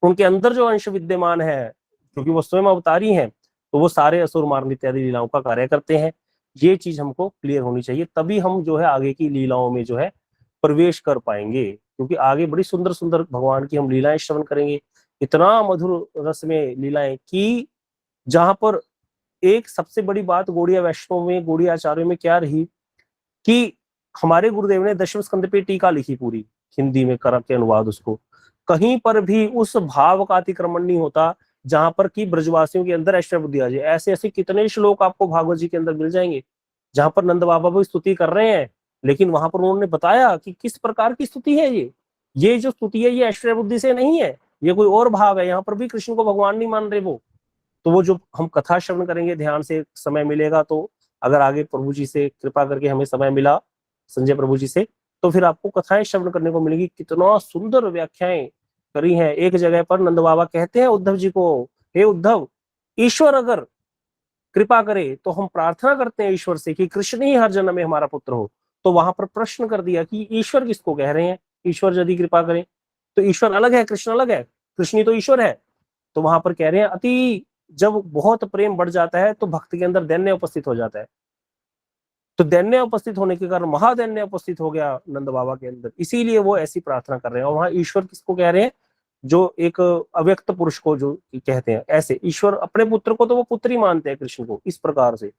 Speaker 1: उनके अंदर जो अंश विद्यमान है, क्योंकि वो स्वयं अवतारी हैं, तो वो सारे असुर मारने इत्यादि लीलाओं का कार्य करते हैं। ये चीज हमको क्लियर होनी चाहिए, तभी हम जो है आगे की लीलाओं में जो है प्रवेश कर पाएंगे। क्योंकि आगे बड़ी सुंदर सुंदर भगवान की हम लीलाएं श्रवण करेंगे, इतना मधुर रस में लीलाएं की, जहां पर एक सबसे बड़ी बात गौड़िया वैष्णव में, गौड़िया आचार्यों में क्या रही कि हमारे गुरुदेव ने 10वें स्कंद पे टीका लिखी पूरी, हिंदी में कर के अनुवाद उसको, कहीं पर भी उस भाव का अतिक्रमण नहीं होता जहां पर कि ब्रजवासियों के अंदर ऐश्वर्य बुद्धि आ जाए। ऐसे ऐसे कितने श्लोक आपको भागवत जी के अंदर मिल जाएंगे जहां पर नंद बाबा भी स्तुति कर रहे हैं, लेकिन वहां पर उन्होंने बताया कि किस प्रकार की स्तुति है ये जो स्तुति है ये ऐश्वर्य बुद्धि से नहीं है, ये कोई और भाव है। यहाँ पर भी कृष्ण को भगवान नहीं मान रहे वो। तो वो जो हम कथा श्रवण करेंगे, ध्यान से समय मिलेगा तो, अगर आगे प्रभु जी से कृपा करके हमें समय मिला, संजय प्रभु जी से, तो फिर आपको कथाएं श्रवण करने को मिलेगी। कितना सुंदर व्याख्याएं करी हैं। एक जगह पर नंद बाबा कहते हैं उद्धव जी को, हे उद्धव, ईश्वर अगर कृपा करे तो हम प्रार्थना करते हैं ईश्वर से कि कृष्ण ही हर जन्म में हमारा पुत्र हो। तो वहां पर प्रश्न कर दिया कि ईश्वर किसको कह रहे हैं, ईश्वर यदि कृपा करें तो ईश्वर अलग है, कृष्ण अलग है, कृष्ण ही तो ईश्वर है। तो वहां पर कह रहे हैं अति, जब बहुत प्रेम बढ़ जाता है तो भक्त के अंदर दैन्य उपस्थित हो जाता है। तो दैन्य उपस्थित होने के कारण महादैन्य उपस्थित हो गया नंद बाबा के अंदर, इसीलिए वो ऐसी प्रार्थना कर रहे हैं। और वहां ईश्वर किसको कह रहे हैं, जो एक अव्यक्त पुरुष को जो कहते हैं, ऐसे ईश्वर अपने पुत्र को तो वो पुत्र ही मानते हैं कृष्ण को। इस प्रकार से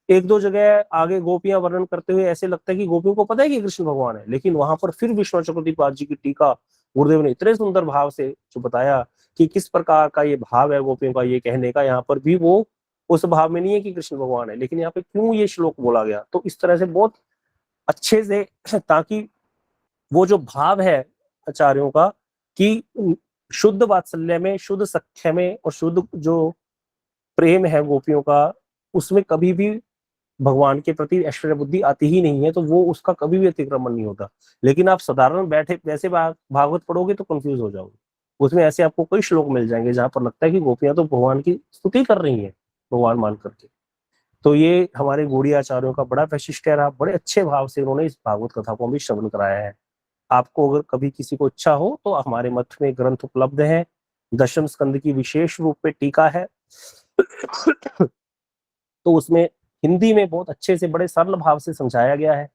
Speaker 1: एक दो जगह आगे गोपियां वर्णन करते हुए ऐसे लगता है कि गोपियों को पता है कि कृष्ण भगवान है, लेकिन वहां पर फिर विष्णु चक्रवर्ती जी की टीका गुरुदेव ने इतने सुंदर भाव से जो बताया कि किस प्रकार का ये भाव है गोपियों का ये कहने का, यहाँ पर भी वो उस भाव में नहीं है कि कृष्ण भगवान है, लेकिन यहाँ पे क्यों ये श्लोक बोला गया। तो इस तरह से बहुत अच्छे से ताकि वो जो भाव है आचार्यों का कि शुद्ध वात्सल्य में, शुद्ध सख्य में और शुद्ध जो प्रेम है गोपियों का, उसमें कभी भी भगवान के प्रति ऐश्वर्य बुद्धि आती ही नहीं है, तो वो उसका कभी भी अतिक्रमण नहीं होता। लेकिन आप साधारण बैठे वैसे भागवत पढ़ोगे तो कंफ्यूज हो जाओगे। उसमें ऐसे आपको कई श्लोक मिल जाएंगे जहां पर लगता है कि गोपियां तो भगवान की स्तुति कर रही हैं भगवान मान करके। तो ये हमारे गौड़ी आचार्यों का बड़ा वैशिष्ट्य रहा, बड़े अच्छे भाव से उन्होंने इस भागवत कथा को भी श्रवण कराया है। आपको अगर कभी किसी को इच्छा हो तो हमारे मठ में ग्रंथ उपलब्ध है, दशम स्कंद की विशेष रूप में टीका है तो उसमें हिंदी में बहुत अच्छे से बड़े सरल भाव से समझाया गया है।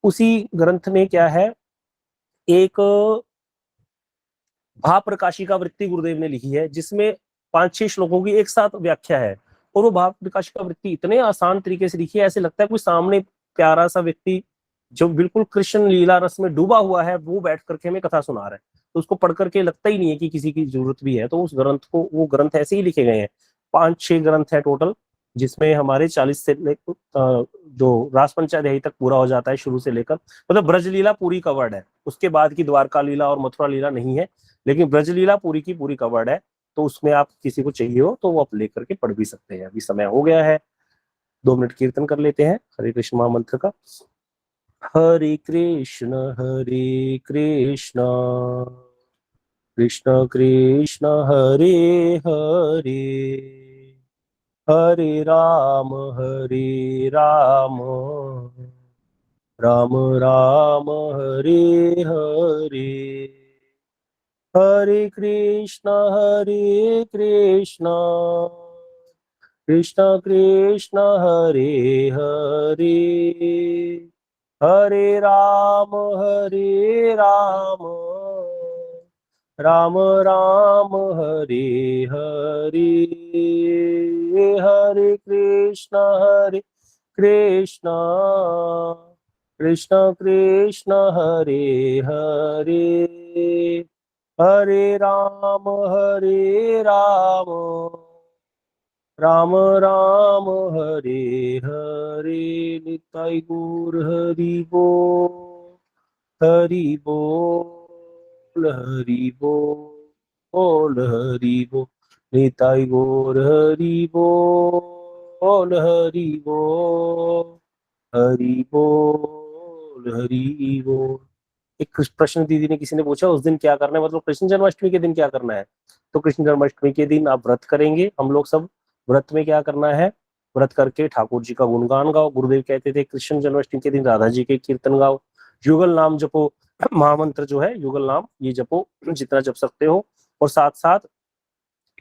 Speaker 1: उसी ग्रंथ में क्या है, एक भाव प्रकाशिका वृत्ति गुरुदेव ने लिखी है, जिसमें 5-6 श्लोकों की एक साथ व्याख्या है। और वो भाव प्रकाशिका वृत्ति इतने आसान तरीके से लिखी है, ऐसे लगता है कोई सामने प्यारा सा व्यक्ति जो बिल्कुल कृष्ण लीला रस में डूबा हुआ है वो बैठ करके हमें कथा सुना रहा है। तो उसको पढ़ करके लगता ही नहीं है कि किसी की जरूरत भी है। तो उस ग्रंथ को, वो ग्रंथ ऐसे ही लिखे गए हैं, 5-6 ग्रंथ है टोटल, जिसमें हमारे 40 से जो रास पंचाध्यायी तक पूरा हो जाता है शुरू से लेकर, मतलब ब्रज लीला पूरी कवर्ड है, उसके बाद की द्वारका लीला और मथुरा लीला नहीं है, लेकिन ब्रज लीला पूरी की पूरी कवर्ड है। तो उसमें आप किसी को चाहिए हो तो वो आप लेकर के पढ़ भी सकते हैं। अभी समय हो गया है, 2 मिनट कीर्तन कर लेते हैं हरे कृष्ण महामंत्र का। हरे कृष्ण कृष्ण कृष्ण हरे हरे, हरे राम राम राम हरे हरे, हरे कृष्ण कृष्ण कृष्ण हरे हरे, हरे राम राम राम हरे हरे, हरे कृष्ण कृष्ण कृष्ण हरे हरे, हरे राम राम राम हरे हरे। निताई गौर हरि बोल, हरि बोल, हरि बोल, हरि बोल। निताई गौर हरि बोल, हरि बोल, हरि बोल, हरि बोल। एक प्रश्न दीदी ने, किसी ने पूछा उस दिन क्या करना है, मतलब कृष्ण जन्माष्टमी के दिन क्या करना है। तो कृष्ण जन्माष्टमी के दिन आप व्रत करेंगे, हम लोग सब व्रत में क्या करना है, व्रत करके ठाकुर जी का गुणगान गाओ। गुरुदेव कहते थे कृष्ण जन्माष्टमी के दिन राधा जी के कीर्तन गाओ, युगल नाम जपो, महामंत्र जो है युगल नाम ये जपो जितना जप सकते हो। और साथ साथ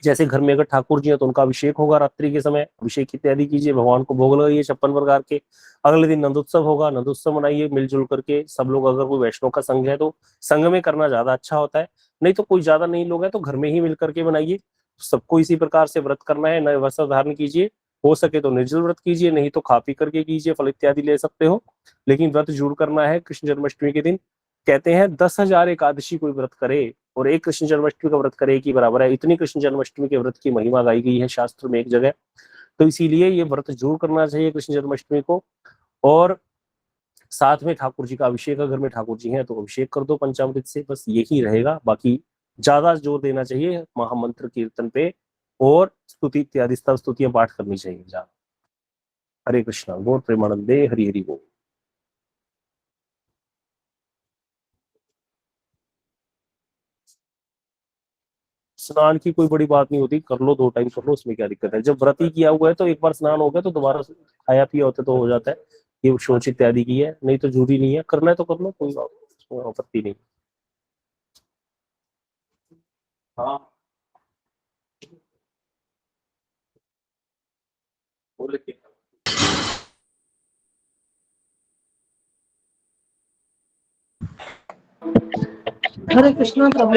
Speaker 1: जैसे घर में अगर ठाकुर जी है तो उनका अभिषेक होगा, रात्रि के समय अभिषेक इत्यादि कीजिए, भगवान को भोग लगाइए 56 प्रकार के। अगले दिन नंदोत्सव होगा, नंदोत्सव मनाइए मिलजुल करके सब लोग। अगर कोई वैष्णव का संघ है तो संघ में करना ज्यादा अच्छा होता है, नहीं तो कोई ज्यादा नहीं लोग है तो घर में ही मिल करके बनाइए। सबको इसी प्रकार से व्रत करना है, नए वस्त्र धारण कीजिए, हो सके तो निर्जल व्रत कीजिए, नहीं तो खा पी करके कीजिए, फल इत्यादि ले सकते हो, लेकिन व्रत जरूर करना है कृष्ण जन्माष्टमी के दिन। कहते हैं 10,000 एकादशी कोई व्रत करे और एक कृष्ण जन्माष्टमी का व्रत करे एक ही बराबर है, इतनी कृष्ण जन्माष्टमी के व्रत की महिमा गाई गई है शास्त्र में एक जगह। तो इसीलिए ये व्रत जरूर करना चाहिए कृष्ण जन्माष्टमी को। और साथ में ठाकुर जी का अभिषेक, अगर में ठाकुर जी हैं तो अभिषेक कर दो पंचामृत से, बस यही रहेगा। बाकी ज्यादा जोर देना चाहिए महामंत्र कीर्तन पे और स्तुति इत्यादि सब स्तुतियां पाठ करनी चाहिए ज्यादा। हरे कृष्णा, गौर प्रेमानंदे, हरि हरि बोल। स्नान की कोई बड़ी बात नहीं होती, कर लो 2 टाइम कर लो, उसमें क्या दिक्कत है। जब व्रत ही किया हुआ है तो एक बार स्नान हो गया तो दोबारा खाया पिया होता तो हो जाता है। ये शोच इत्यादि की है, नहीं तो जरूरी नहीं है, करना है तो कर लो, कोई आपत्ति नहीं। हाँ बोले कि
Speaker 2: हरे कृष्णा प्रभु।